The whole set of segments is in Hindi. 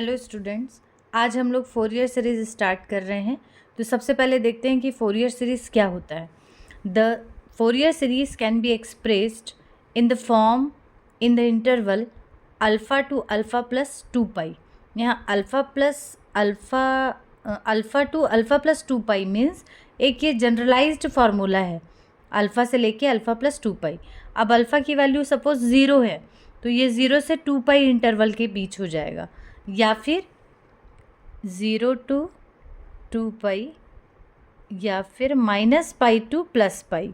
हेलो स्टूडेंट्स, आज हम लोग फोरियर सीरीज़ स्टार्ट कर रहे हैं। तो सबसे पहले देखते हैं कि फोरियर सीरीज़ क्या होता है। The Fourier series can be expressed in the form in the interval alpha two alpha plus 2 pi. यहाँ अल्फ़ा टू अल्फ़ा प्लस 2 पाई मीन्स एक ये जनरलाइज्ड फार्मूला है, अल्फ़ा से लेके अल्फ़ा प्लस 2 पाई। अब अल्फ़ा की वैल्यू सपोज 0 है तो ये 0 से 2 पाई इंटरवल के बीच हो जाएगा, या फिर 0 टू 2 पाई, या फिर -पाई टू +पाई।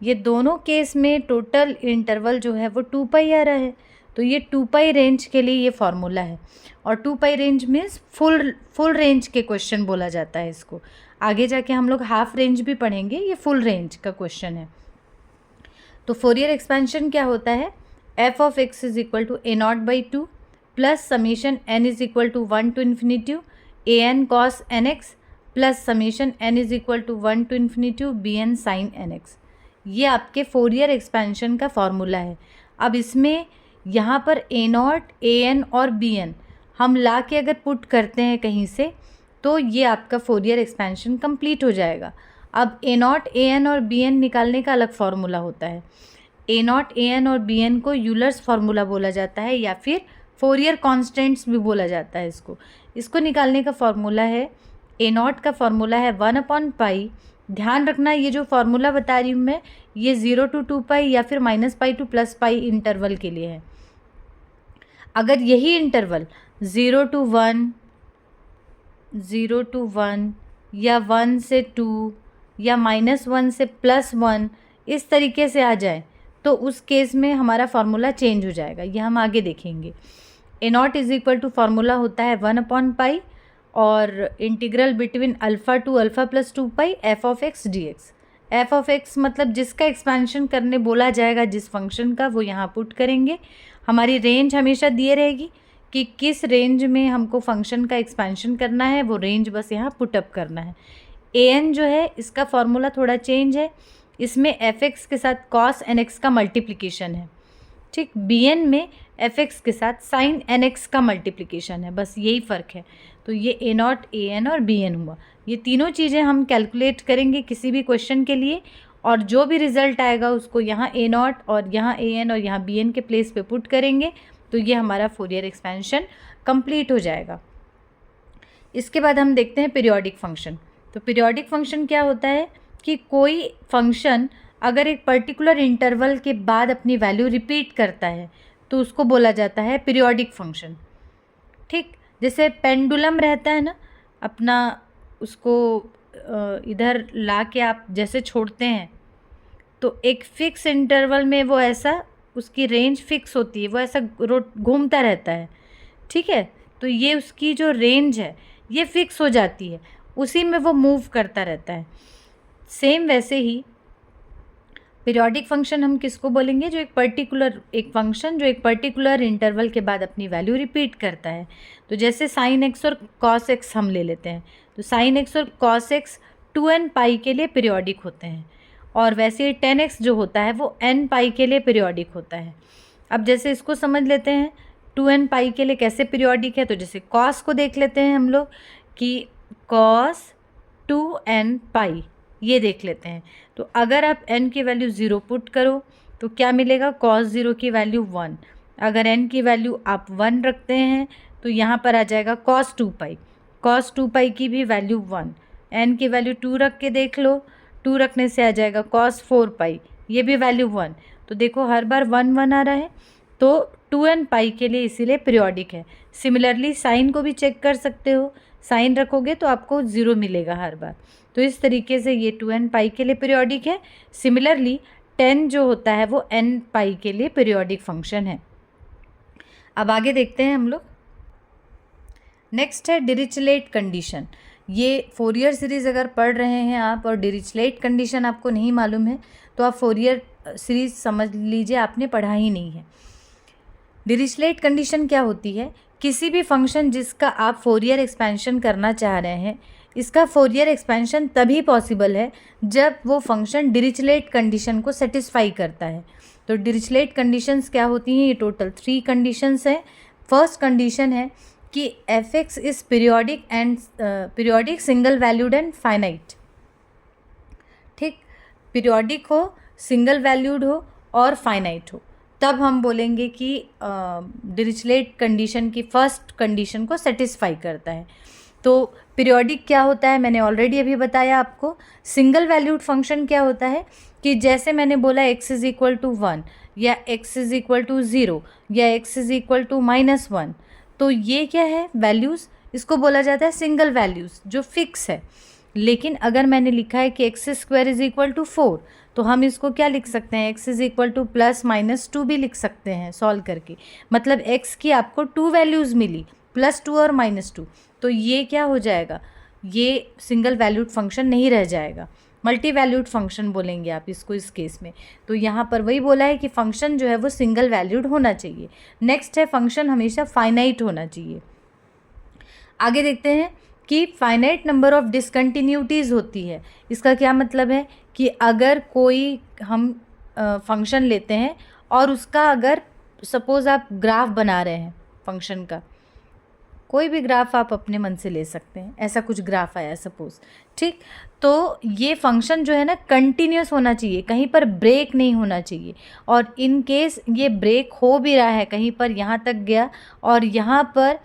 ये दोनों केस में टोटल इंटरवल जो है वो 2 पाई आ रहा है। तो ये 2 पाई रेंज के लिए ये फार्मूला है। और 2 पाई रेंज मीन्स फुल रेंज के क्वेश्चन बोला जाता है इसको। आगे जाके हम लोग हाफ रेंज भी पढ़ेंगे, ये फुल रेंज का क्वेश्चन है। तो फोरियर एक्सपेंशन क्या होता है? f of x is equal to a0/2 plus summation n is equal to 1 to infinity an cos nx plus summation n is equal to 1 to infinity bn sin nx। ये आपके फोरियर एक्सपेंशन का फॉर्मूला है। अब इसमें यहाँ पर a0, an और bn हम ला के अगर पुट करते हैं कहीं से तो ये आपका फोरियर एक्सपेंशन कंप्लीट हो जाएगा। अब a0, an और bn निकालने का अलग फार्मूला होता है। a0, an और bn को यूलर्स फार्मूला बोला जाता है, या फिर फोरियर कांस्टेंट्स भी बोला जाता है इसको निकालने का फार्मूला है। a0 का फार्मूला है 1/पाई। ध्यान रखना, ये जो फार्मूला बता रही हूँ मैं, ये 0 टू 2 पाई या फिर -पाई टू +पाई इंटरवल के लिए है। अगर यही इंटरवल 0 टू 1 या 1 से 2 या -1 से +1 इस तरीके से आ जाए तो उस केस में हमारा फार्मूला चेंज हो जाएगा। ये हम आगे देखेंगे। a0 is equal to formula होता है 1/पाई और integral between alpha two alpha plus 2 pi f of x dx। f of x मतलब जिसका एक्सपेंशन करने बोला जाएगा, जिस फंक्शन का, वो यहाँ पुट करेंगे। हमारी रेंज हमेशा दिए रहेगी कि किस रेंज में हमको फंक्शन का एक्सपेंशन करना है, वो रेंज बस यहाँ पुटअप करना है। an जो है इसका फार्मूला थोड़ा चेंज है, इसमें fx के साथ cos nx का मल्टीप्लिकेशन है, ठीक। bn में fx के साथ sin nx का मल्टीप्लिकेशन है, बस यही फ़र्क है। तो ये a0, an और bn हुआ। ये तीनों चीज़ें हम कैलकुलेट करेंगे किसी भी क्वेश्चन के लिए, और जो भी रिज़ल्ट आएगा उसको यहाँ a0 और यहाँ an और यहाँ bn के प्लेस पे पुट करेंगे, तो ये हमारा फोरियर एक्सपेंशन कंप्लीट हो जाएगा। इसके बाद हम देखते हैं पीरियोडिक फंक्शन। तो पीरियोडिक फंक्शन क्या होता है कि कोई फंक्शन अगर एक पर्टिकुलर इंटरवल के बाद अपनी वैल्यू रिपीट करता है तो उसको बोला जाता है पीरियोडिक फंक्शन, ठीक। जैसे पेंडुलम रहता है ना अपना, उसको इधर ला के आप जैसे छोड़ते हैं तो एक फ़िक्स इंटरवल में वो ऐसा, उसकी रेंज फिक्स होती है, वो ऐसा घूमता रहता है, ठीक है। तो ये उसकी जो रेंज है ये फिक्स हो जाती है, उसी में वो मूव करता रहता है। सेम वैसे ही पीरियोडिक फंक्शन हम किसको बोलेंगे? जो एक फंक्शन जो एक पर्टिकुलर इंटरवल के बाद अपनी वैल्यू रिपीट करता है। तो जैसे sin x और cos x हम ले लेते हैं, तो sin x और cos x 2n पाई के लिए पीरियोडिक होते हैं, और वैसे ही tan x जो होता है वो n पाई के लिए पीरियोडिक होता है। अब जैसे इसको समझ लेते हैं 2n पाई के लिए कैसे पीरियोडिक है। तो जैसे cos को देख लेते हैं हम लोग कि cos 2n पाई, ये देख लेते हैं। तो अगर आप n की वैल्यू 0 पुट करो तो क्या मिलेगा? cos 0 की वैल्यू 1। अगर n की वैल्यू आप 1 रखते हैं तो यहाँ पर आ जाएगा cos 2 पाई। cos 2 पाई की भी वैल्यू 1। n की वैल्यू 2 रख के देख लो, 2 रखने से आ जाएगा cos 4 पाई, ये भी वैल्यू 1। तो देखो हर बार 1 1 आ रहा है, तो 2n पाई के लिए इसीलिए पीरियोडिक है। सिमिलरली साइन को भी चेक कर सकते हो, साइन रखोगे तो आपको 0 मिलेगा हर बार। तो इस तरीके से ये 2n पाई के लिए पीरियोडिक है। सिमिलरली 10 जो होता है वो n पाई के लिए पीरियोडिक फंक्शन है। अब आगे देखते हैं हम लोग। नेक्स्ट है डिरिचलेट कंडीशन। ये फोरियर सीरीज़ अगर पढ़ रहे हैं आप और डिरिचलेट कंडीशन आपको नहीं मालूम है तो आप फोरियर सीरीज़ समझ लीजिए आपने पढ़ा ही नहीं है। डिरिचलेट कंडीशन क्या होती है? किसी भी फंक्शन जिसका आप फोरियर एक्सपेंशन करना चाह रहे हैं, इसका फोरियर एक्सपेंशन तभी पॉसिबल है जब वो फंक्शन डिरिचलेट कंडीशन को सेटिस्फाई करता है। तो डिरिचलेट कंडीशंस क्या होती हैं? ये टोटल 3 कंडीशंस हैं। फर्स्ट कंडीशन है कि F x is periodic single valued and finite. ठीक, पीरियोडिक हो, सिंगल वैल्यूड हो और फाइनाइट हो, तब हम बोलेंगे कि डिरिचलेट कंडीशन की फर्स्ट कंडीशन को सेटिस्फाई करता है। तो पीरियोडिक क्या होता है मैंने ऑलरेडी अभी बताया आपको। सिंगल वैल्यूड फंक्शन क्या होता है कि जैसे मैंने बोला x इज़ इक्वल टू 1 या x इज़ इक्वल टू 0 या x इज़ इक्वल टू -1, तो ये क्या है वैल्यूज़, इसको बोला जाता है सिंगल वैल्यूज़ जो फिक्स है। लेकिन अगर मैंने लिखा है कि x square is equal to 4, तो हम इसको क्या लिख सकते हैं, x इज़ इक्वल टू +-2 भी लिख सकते हैं सॉल्व करके। मतलब x की आपको 2 वैल्यूज़ मिली, +2 और -2, तो ये क्या हो जाएगा, ये सिंगल वैल्यूड फंक्शन नहीं रह जाएगा, मल्टी वैल्यूड फंक्शन बोलेंगे आप इसको इस केस में। तो यहाँ पर वही बोला है कि फंक्शन जो है वो सिंगल वैल्यूड होना चाहिए। नेक्स्ट है फंक्शन हमेशा फाइनाइट होना चाहिए। आगे देखते हैं कि फाइनाइट नंबर ऑफ डिसकंटिन्यूटीज़ होती है। इसका क्या मतलब है कि अगर कोई हम फंक्शन लेते हैं और उसका अगर सपोज़ आप ग्राफ बना रहे हैं फंक्शन का, कोई भी ग्राफ आप अपने मन से ले सकते हैं, ऐसा कुछ ग्राफ आया सपोज़, ठीक, तो ये फंक्शन जो है ना कंटिन्यूस होना चाहिए, कहीं पर ब्रेक नहीं होना चाहिए। और इन केस ये ब्रेक हो भी रहा है, कहीं पर यहाँ तक गया और यहाँ पर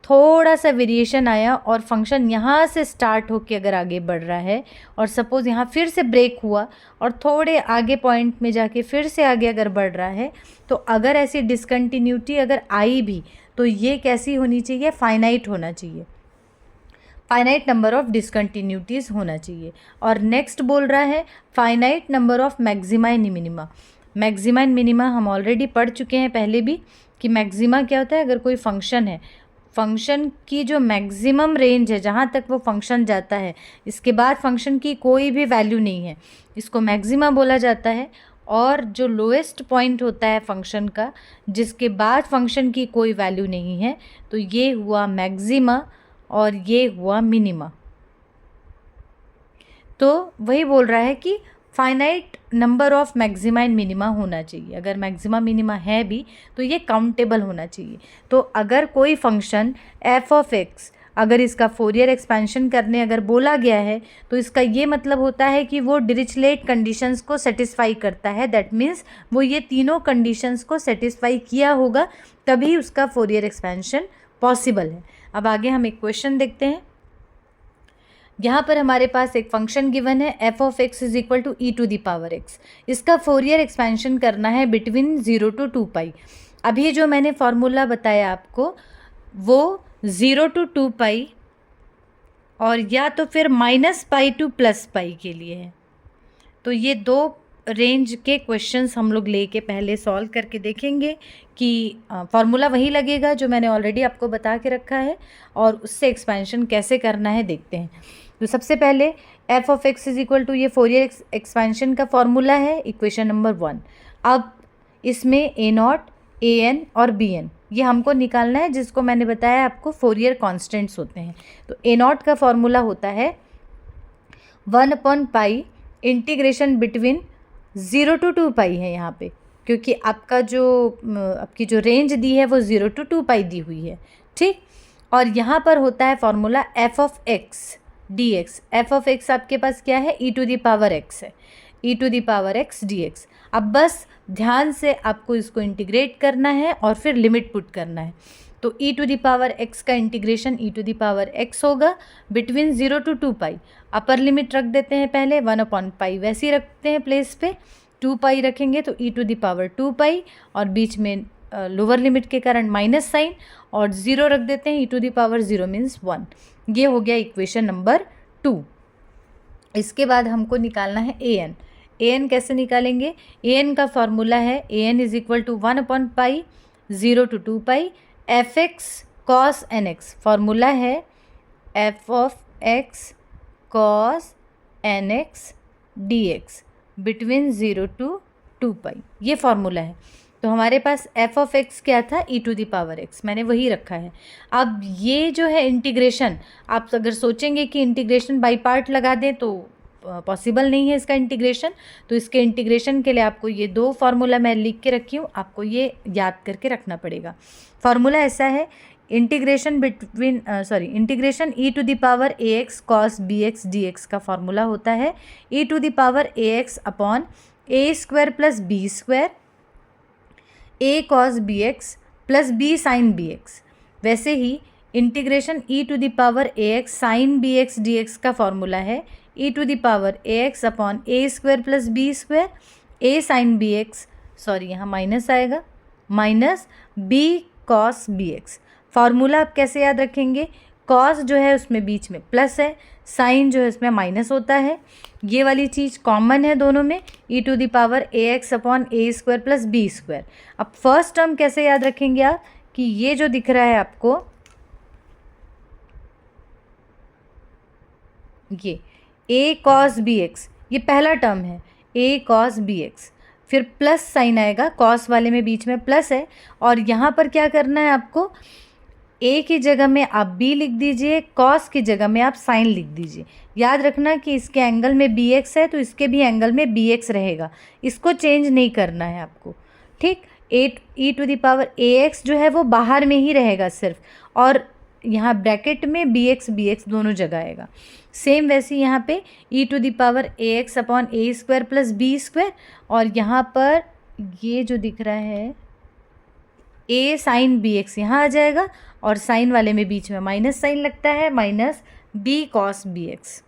थोड़ा सा वेरिएशन आया और फंक्शन यहाँ से स्टार्ट होकर अगर आगे बढ़ रहा है और सपोज़ यहाँ फिर से ब्रेक हुआ और थोड़े आगे पॉइंट में जाके फिर से आगे अगर बढ़ रहा है, तो अगर ऐसी डिसकंटिन्यूटी अगर आई भी तो ये कैसी होनी चाहिए, फाइनाइट होना चाहिए, फाइनाइट नंबर ऑफ डिसकंटिन्यूटीज़ होना चाहिए। और नेक्स्ट बोल रहा है finite number of maxima and minima. Maxima and minima हम ऑलरेडी पढ़ चुके हैं पहले भी कि मैक्सिमा क्या होता है, अगर कोई फंक्शन है, फंक्शन की जो मैक्सिमम रेंज है जहाँ तक वो फंक्शन जाता है, इसके बाद फंक्शन की कोई भी वैल्यू नहीं है, इसको मैक्सिमा बोला जाता है। और जो लोएस्ट पॉइंट होता है फंक्शन का, जिसके बाद फंक्शन की कोई वैल्यू नहीं है, तो ये हुआ मैक्सिमा और ये हुआ मिनिमा। तो वही बोल रहा है कि finite number of maxima and minima होना चाहिए। अगर मैक्सिमा मिनिमा है भी तो ये काउंटेबल होना चाहिए। तो अगर कोई फंक्शन एफ ऑफ एक्स, अगर इसका फोरियर एक्सपेंशन करने अगर बोला गया है, तो इसका ये मतलब होता है कि वो डिरिचलेट कंडीशंस को सेटिस्फाई करता है। दैट मीन्स वो ये तीनों कंडीशंस को सेटिस्फाई किया होगा, तभी उसका फोरियर एक्सपेंशन पॉसिबल है। अब आगे हम एक क्वेश्चन देखते हैं। यहाँ पर हमारे पास एक फंक्शन गिवन है F of x is equal to e to the power x. इसका फोरियर एक्सपेंशन करना है बिटवीन 0 to 2π। अभी जो मैंने फॉर्मूला बताया आपको वो 0 to 2π और या तो फिर -π to +π के लिए है। तो ये दो रेंज के क्वेश्चंस हम लोग लेके पहले सॉल्व करके देखेंगे कि फॉर्मूला वही लगेगा जो मैंने ऑलरेडी आपको बता के रखा है और उससे एक्सपेंशन कैसे करना है देखते हैं। तो सबसे पहले f of x is equal to, ये फोरियर एक्सपेंशन का फॉर्मूला है, इक्वेशन नंबर 1। अब इसमें ए नॉट, ए एन और बी एन ये हमको निकालना है, जिसको मैंने बताया आपको फोरियर कॉन्स्टेंट्स होते हैं। तो ए नॉट का फॉर्मूला होता है 1/π इंटीग्रेशन बिटवीन 0 to 2π है यहाँ पे, क्योंकि आपकी जो रेंज दी है वो 0 to 2π दी हुई है, ठीक। और यहाँ पर होता है formula F of X D X. F of X आपके पास क्या है, E to the power X है, E to the power X D X. अब बस ध्यान से आपको इसको इंटीग्रेट करना है और फिर लिमिट पुट करना है। तो e to the power x का integration e to the power x होगा बिटवीन 0 to 2π। अपर लिमिट रख देते हैं पहले 1/π, वैसे ही रखते हैं प्लेस पे, 2π रखेंगे तो ई टू द पावर 2π और बीच में लोअर लिमिट के कारण माइनस साइन और 0 रख देते हैं, ई टू द पावर 0 मीन्स 1। ये हो गया इक्वेशन नंबर 2। इसके बाद हमको निकालना है ए एन। ए एन कैसे निकालेंगे, ए एन का फॉर्मूला है A N is equal to 1/π 0 to 2π F X cos N X. Formula है F of X cos N X D X between 0 to 2π, ये फॉर्मूला है। तो हमारे पास एफ ऑफ एक्स क्या था, ई टू द पावर एक्स, मैंने वही रखा है। अब ये जो है इंटीग्रेशन, आप अगर सोचेंगे कि इंटीग्रेशन बाई पार्ट लगा दें तो पॉसिबल नहीं है इसका इंटीग्रेशन। तो इसके इंटीग्रेशन के लिए आपको ये दो फार्मूला मैं लिख के रखी हूँ, आपको ये याद करके रखना पड़ेगा। फार्मूला ऐसा है, integration integration e to the power ax cos bx dx का फॉर्मूला होता है e to the power ax upon a square plus B square a cos bx plus b sin bx। वैसे ही integration e to the power ax sin bx dx का फॉर्मूला है e to the power ax upon a square plus B square a sin bx, यहाँ माइनस आएगा, minus b cos bx। Formula आप कैसे याद रखेंगे, कॉस जो है उसमें बीच में प्लस है, साइन जो है उसमें माइनस होता है, ये वाली चीज़ कॉमन है दोनों में, e to the power ax upon a square plus B square. अब फर्स्ट टर्म कैसे याद रखेंगे आप कि ये जो दिख रहा है आपको, ये a cos bx, ये पहला टर्म है a cos bx, फिर प्लस साइन आएगा, कॉस वाले में बीच में प्लस है, और यहाँ पर क्या करना है आपको, a की जगह में आप b लिख दीजिए, कॉस की जगह में आप साइन लिख दीजिए। याद रखना कि इसके एंगल में bx है तो इसके भी एंगल में bx रहेगा, इसको चेंज नहीं करना है आपको, ठीक। e to the power ax जो है वो बाहर में ही रहेगा सिर्फ, और यहाँ ब्रैकेट में bx दोनों जगह आएगा। सेम वैसे यहाँ पे e to the power ax upon a square plus B square, और यहाँ पर ये जो दिख रहा है a साइन bx यहाँ आ जाएगा, और साइन वाले में बीच में माइनस साइन लगता है, माइनस b cos bx।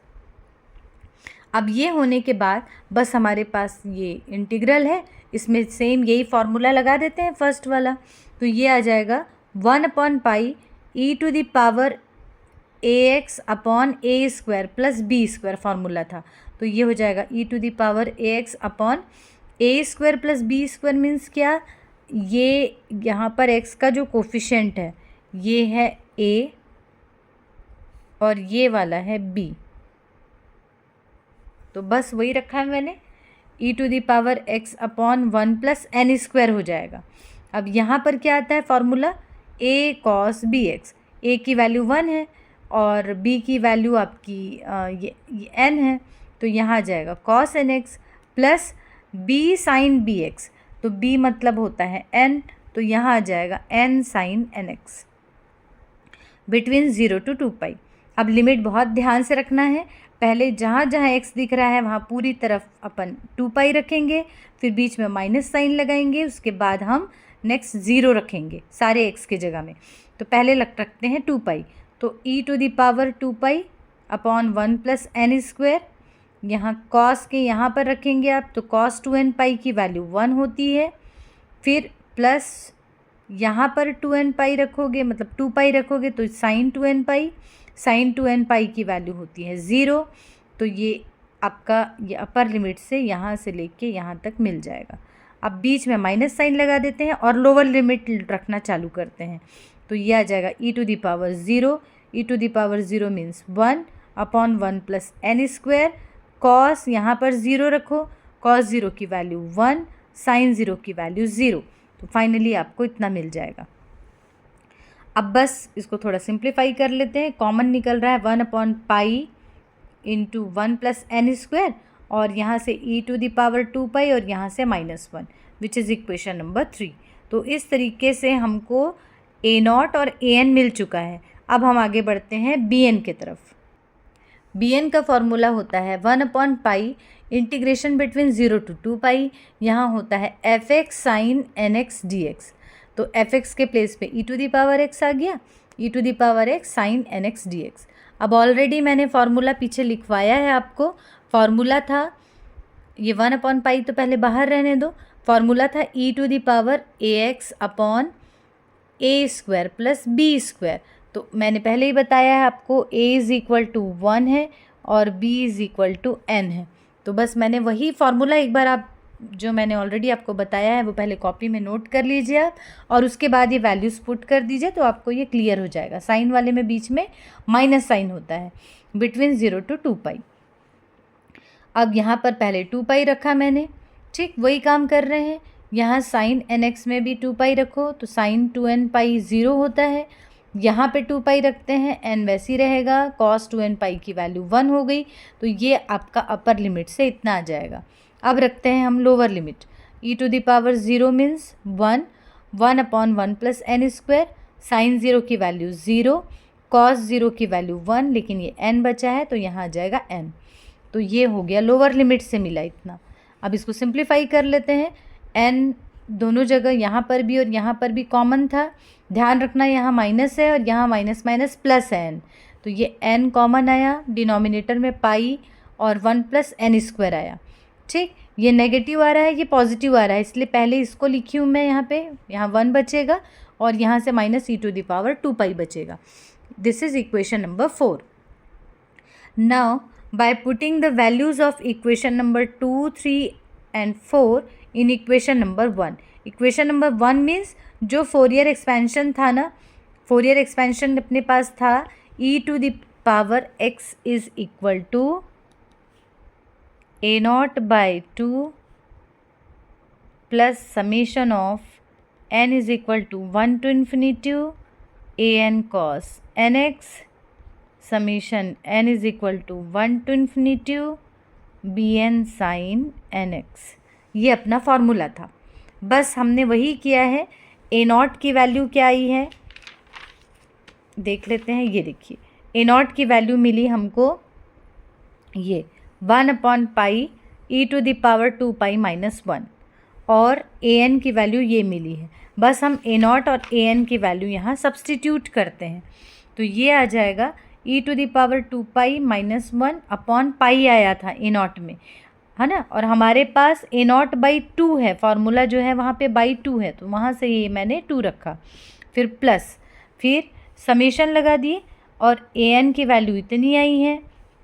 अब ये होने के बाद बस हमारे पास ये इंटीग्रल है, इसमें सेम यही फार्मूला लगा देते हैं फर्स्ट वाला, तो ये आ जाएगा 1/पाई e to the power ax upon a square plus b square formula था, तो ये हो जाएगा e to the power ax upon a square plus b square means क्या, ये यहाँ पर x का जो कोफिशिएंट है ये है a और ये वाला है b, तो बस वही रखा है मैंने, e to the power x upon 1 plus n square हो जाएगा। अब यहाँ पर क्या आता है formula, a cos bx, a की वैल्यू 1 है और b की वैल्यू आपकी ये n है, तो यहाँ आ जाएगा cos nx plus b sin bx, तो b मतलब होता है n, तो यहाँ आ जाएगा n sin nx between 0 to 2 पाई। अब लिमिट बहुत ध्यान से रखना है, पहले जहाँ जहाँ x दिख रहा है वहाँ पूरी तरफ अपन 2 पाई रखेंगे, फिर बीच में माइनस साइन लगाएंगे, उसके बाद हम नेक्स्ट 0 रखेंगे सारे x की जगह में। तो पहले रखते हैं 2 पाई, तो e to the power 2 pi upon 1 plus n square, यहाँ cos के यहाँ पर रखेंगे आप, तो cos 2n पाई की वैल्यू 1 होती है, फिर प्लस यहाँ पर 2n पाई रखोगे, मतलब 2 पाई रखोगे तो साइन 2n पाई, साइन 2n पाई की वैल्यू होती है 0, तो ये आपका ये अपर लिमिट से यहाँ से लेके यहाँ तक मिल जाएगा। अब बीच में माइनस साइन लगा देते हैं और लोअर लिमिट रखना चालू करते हैं, तो ये आ जाएगा e to the power 0, e to the power 0 means 1 upon 1 plus n square, cos यहाँ पर 0 रखो, कॉस 0 की वैल्यू 1, साइन 0 की वैल्यू 0, तो फाइनली आपको इतना मिल जाएगा। अब बस इसको थोड़ा सिंप्लीफाई कर लेते हैं, कॉमन निकल रहा है 1/पाई इंटू 1 प्लस एन स्क्वायर, और यहाँ से e टू द पावर 2 पाई और यहाँ से -1, विच इज़ इक्वेशन नंबर 3। तो इस तरीके से हमको a0 और an मिल चुका है। अब हम आगे बढ़ते हैं bn की तरफ। bn का फॉर्मूला होता है 1/पाई इंटीग्रेशन बिटवीन 0 to 2 पाई, यहाँ होता है fx साइन nx dx, तो fx के प्लेस पे e to the power x आ गया, e to the power x sine nx dx। अब ऑलरेडी मैंने फार्मूला पीछे लिखवाया है आपको, फार्मूला था ये 1/पाई, तो पहले बाहर रहने दो, फार्मूला था e to the power ax upon a square plus b square, तो मैंने पहले ही बताया है आपको a इज़ इक्वल टू 1 है और b is equal to n है, तो बस मैंने वही फार्मूला एक बार आप जो मैंने ऑलरेडी आपको बताया है वो पहले कॉपी में नोट कर लीजिए आप, और उसके बाद ये वैल्यूज़ पुट कर दीजिए, तो आपको ये क्लियर हो जाएगा। साइन वाले में बीच में माइनस साइन होता है बिटवीन 0 to 2 पाई। अब यहाँ पर पहले 2 पाई रखा मैंने, ठीक, वही काम कर रहे हैं, यहाँ साइन nx में भी 2 पाई रखो, तो साइन 2n पाई 0 होता है, यहाँ पे 2 पाई रखते हैं, n वैसी रहेगा, cos 2n पाई की वैल्यू 1 हो गई, तो ये आपका अपर लिमिट से इतना आ जाएगा। अब रखते हैं हम lower limit, e to the power 0 means 1 upon 1 plus n square, sine 0 की वैल्यू 0, कॉस 0 की वैल्यू 1, लेकिन ये n बचा है तो यहाँ आ जाएगा n। तो ये हो गया लोअर लिमिट से मिला इतना। अब इसको सिंप्लीफाई कर लेते हैं। n दोनों जगह यहाँ पर भी और यहाँ पर भी कॉमन था, ध्यान रखना यहाँ माइनस है और यहाँ माइनस माइनस प्लस है n, तो ये n कॉमन आया, डिनोमिनेटर में पाई और 1 + n² आया। ठीक, ये नेगेटिव आ रहा है, ये पॉजिटिव आ रहा है, इसलिए पहले इसको लिखी हूँ मैं यहाँ पे, यहाँ 1 बचेगा और यहाँ से -e⁻² बचेगा। This is equation number 4। Now by putting the values of equation number 2, 3 and 4 in equation number 1। Equation number 1 means जो फोरियर एक्सपेंशन था ना, फोरियर एक्सपेंशन अपने पास था e⁻x is equal to a0/2 plus summation of n is equal to 1 to ∞ an cos nx समेशन n is equal to 1 to ∞ bn sin nx। ये अपना फॉर्मूला था, बस हमने वही किया है। a0 की वैल्यू क्या आई है देख लेते हैं। ये देखिए a0 की वैल्यू मिली हमको ये 1/π e⁻² -1 और an की वैल्यू ये मिली है। बस हम a0 और an की वैल्यू यहाँ सब्सटीट्यूट करते हैं तो ये आ जाएगा e⁻² -1/π आया था a0 में, है ना, और हमारे पास a0/2 है, फार्मूला जो है वहाँ पे /2 है तो वहाँ से ये मैंने 2 रखा, फिर प्लस, फिर समेशन लगा दिए और an की वैल्यू इतनी आई है,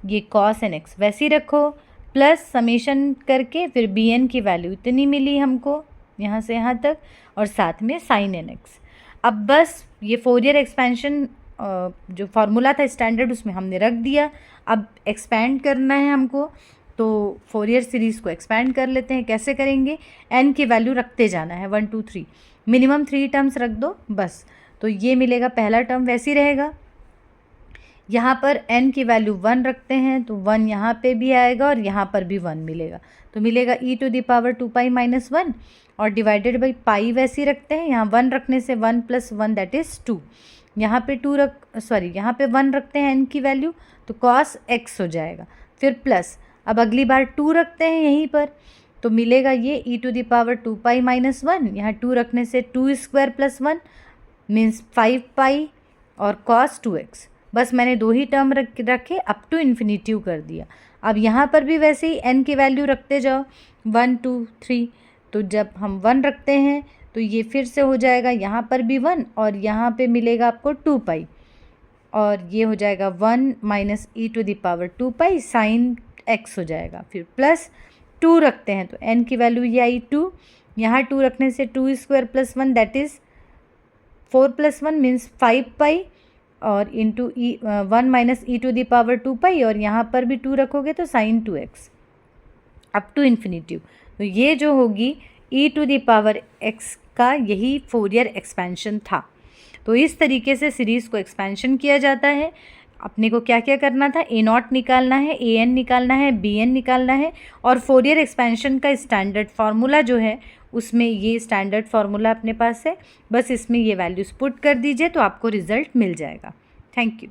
ये cos nx वैसे ही रखो, प्लस समेशन करके फिर bn की वैल्यू इतनी मिली हमको यहाँ से यहाँ तक और साथ में sin nx। अब बस ये फोरियर एक्सपेंशन जो फार्मूला था स्टैंडर्ड उसमें हमने रख दिया। अब एक्सपैंड करना है हमको तो फोरियर सीरीज़ को एक्सपैंड कर लेते हैं। कैसे करेंगे, n की वैल्यू रखते जाना है 1 2 3, मिनिमम 3 टर्म्स रख दो बस। तो ये मिलेगा, पहला टर्म वैसे ही रहेगा, यहाँ पर n की वैल्यू 1 रखते हैं तो 1 यहाँ पे भी आएगा और यहाँ पर भी 1 मिलेगा, तो मिलेगा e⁻² -1 और डिवाइडेड बाई पाई वैसे ही रखते हैं। यहाँ 1 रखने से 1 + 1 दैट इज़ 2, यहाँ पे 1 रखते हैं n की वैल्यू तो cos x हो जाएगा, फिर प्लस, अब अगली बार 2 रखते हैं यहीं पर तो मिलेगा ये e⁻² -1, यहाँ 2 रखने से 2² + 1 मीन्स 5π और cos 2x। बस मैंने 2 ही टर्म रखे, अप टू इन्फिनिटिव कर दिया। अब यहाँ पर भी वैसे ही n की वैल्यू रखते जाओ 1 2 3, तो जब हम 1 रखते हैं तो ये फिर से हो जाएगा यहाँ पर भी 1 और यहाँ पे मिलेगा आपको 2π और ये हो जाएगा 1 e⁻² sin x हो जाएगा, फिर प्लस 2 रखते हैं तो n की वैल्यू ये आई 2, यहाँ 2 रखने से 2² + 1 दैट इज़ 4 + 1 मीन्स 5π और इंटू 1 - e⁻² और यहाँ पर भी 2 रखोगे तो sin 2x up to infinitive. तो ये जो होगी e⁻x का यही फोरियर एक्सपेंशन था। तो इस तरीके से सीरीज़ को एक्सपेंशन किया जाता है। अपने को क्या क्या करना था, a0 निकालना है, an निकालना है, bn निकालना है और फोरियर एक्सपेंशन का स्टैंडर्ड फार्मूला जो है उसमें ये स्टैंडर्ड फार्मूला अपने पास है, बस इसमें ये वैल्यूज़ पुट कर दीजिए तो आपको रिज़ल्ट मिल जाएगा। Thank you.